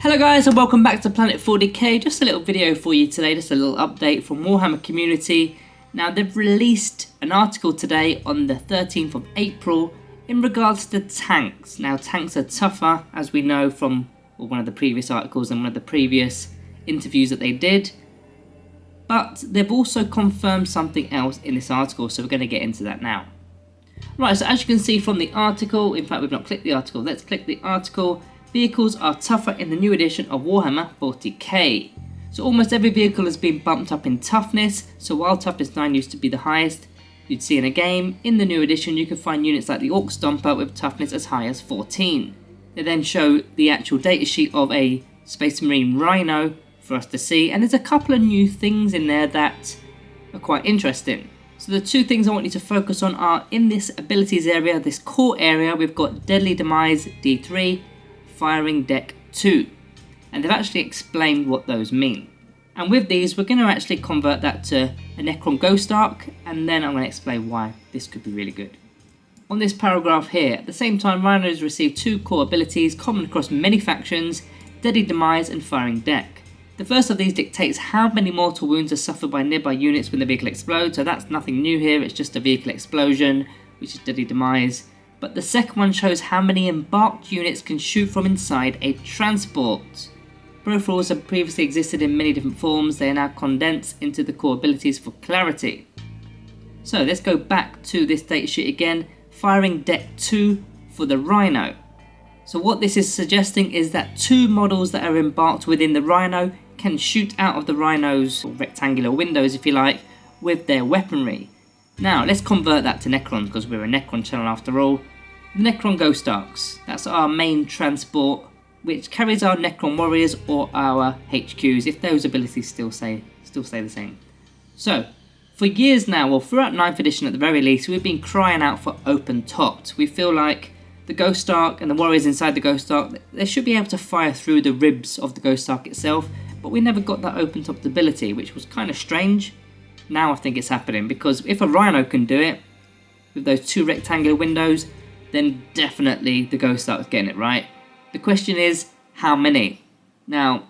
Hello guys and welcome back to Planet 40k. Just a little video for you today, just a little update from Warhammer community. Now they've released an article today on the 13th of April in regards to tanks. Now tanks are tougher, as we know from one of the previous articles and one of the previous interviews that they did. But they've also confirmed something else in this article, so we're going to get into that now. Right, so as you can see from the article, in fact we've not clicked the article, let's click the article. Vehicles are tougher in the new edition of Warhammer 40k. So almost every vehicle has been bumped up in toughness, so while toughness 9 used to be the highest you'd see in a game, in the new edition you can find units like the Orc Stomper with toughness as high as 14. They then show the actual datasheet of a Space Marine Rhino for us to see, and there's a couple of new things in there that are quite interesting. So the two things I want you to focus on are in this abilities area, this core area, we've got Deadly Demise D3, Firing Deck 2, and they've actually explained what those mean. And with these we're going to actually convert that to a Necron Ghost Ark, and then I'm going to explain why this could be really good. On this paragraph here, at the same time Rhinos receive two core abilities common across many factions, Deadly Demise and Firing Deck. The first of these dictates how many mortal wounds are suffered by nearby units when the vehicle explodes, so that's nothing new here, it's just a vehicle explosion, which is Deadly Demise. But the second one shows how many embarked units can shoot from inside a transport. Both rules have previously existed in many different forms, they are now condensed into the core abilities for clarity. So let's go back to this datasheet again, Firing Deck 2 for the Rhino. So what this is suggesting is that two models that are embarked within the Rhino can shoot out of the Rhino's rectangular windows, if you like, with their weaponry. Now let's convert that to Necrons, because we're a Necron channel after all. Necron Ghost Arks, that's our main transport which carries our Necron warriors or our HQs, if those abilities still stay the same. So for years now, or throughout 9th edition at the very least, we've been crying out for open topped. We feel like the Ghost Ark and the warriors inside the Ghost Ark, they should be able to fire through the ribs of the Ghost Ark itself, but we never got that open topped ability, which was kind of strange. Now I think it's happening, because if a Rhino can do it with those two rectangular windows, then definitely the Ghost Ark's getting it right. The question is, how many? Now,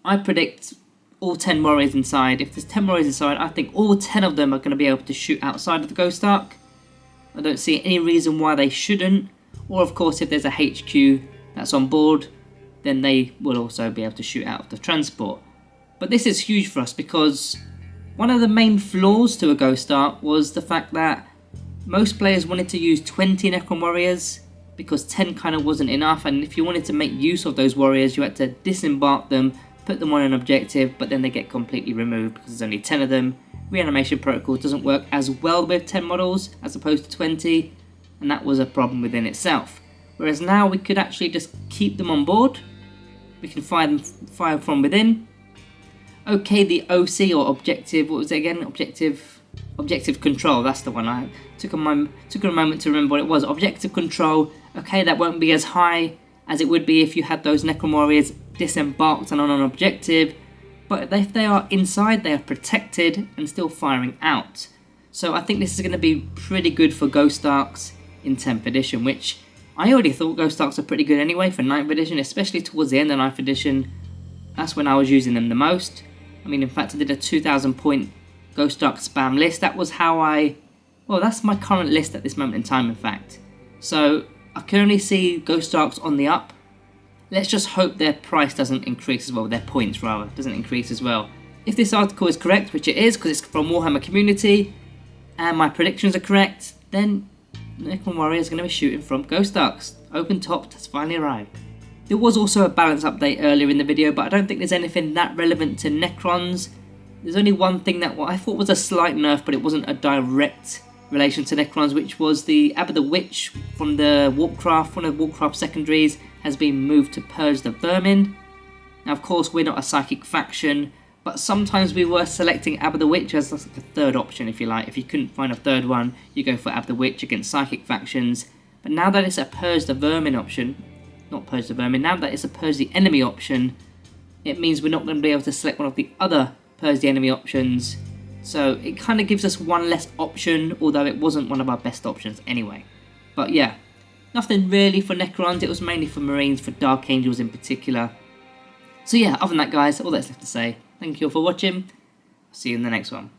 I predict all 10 warriors inside. If there's 10 warriors inside, I think all 10 of them are going to be able to shoot outside of the Ghost Ark. I don't see any reason why they shouldn't. Or of course, if there's a HQ that's on board, then they will also be able to shoot out of the transport. But this is huge for us, because one of the main flaws to a Ghost Ark was the fact that most players wanted to use 20 Necron warriors because 10 kind of wasn't enough, and if you wanted to make use of those warriors you had to disembark them, put them on an objective, but then they get completely removed because there's only 10 of them. Reanimation protocol doesn't work as well with 10 models as opposed to 20, and that was a problem within itself. Whereas now we could actually just keep them on board, we can fire from within. Okay, the OC or objective, what was it again? Objective control, that's the one. I took a moment to remember what it was. Objective control, okay, that won't be as high as it would be if you had those Necron warriors disembarked and on an objective, but if they are inside, they are protected and still firing out. So I think this is going to be pretty good for Ghost Arks in 10th edition, which I already thought Ghost Arks are pretty good anyway for 9th edition, especially towards the end of 9th edition. That's when I was using them the most. I mean, in fact, I did a 2,000 point Ghost Ark spam list. That was how that's my current list at this moment in time, in fact. So I can only see Ghost Arks on the up. Let's just hope their price doesn't increase as well, their points rather, doesn't increase as well. If this article is correct, which it is, because it's from Warhammer community, and my predictions are correct, then Necron Warrior is going to be shooting from Ghost Arks. Open topped has finally arrived. There was also a balance update earlier in the video, but I don't think there's anything that relevant to Necrons. There's only one thing that I thought was a slight nerf, but it wasn't a direct relation to Necrons, which was the Abba the Witch from the Warcraft. One of the Warcraft secondaries has been moved to Purge the Vermin. Now, of course, we're not a psychic faction, but sometimes we were selecting Abba the Witch as like a third option, if you like. If you couldn't find a third one, you go for Abba the Witch against psychic factions. But now that it's a Purge the Vermin option, not Purge the Vermin, now that it's a Purge the Enemy option, it means we're not going to be able to select one of the other Purge the Enemy options. So it kind of gives us one less option, although it wasn't one of our best options anyway. But yeah, nothing really for Necrons, it was mainly for Marines, for Dark Angels in particular. So yeah, other than that guys, all that's left to say, thank you all for watching, see you in the next one.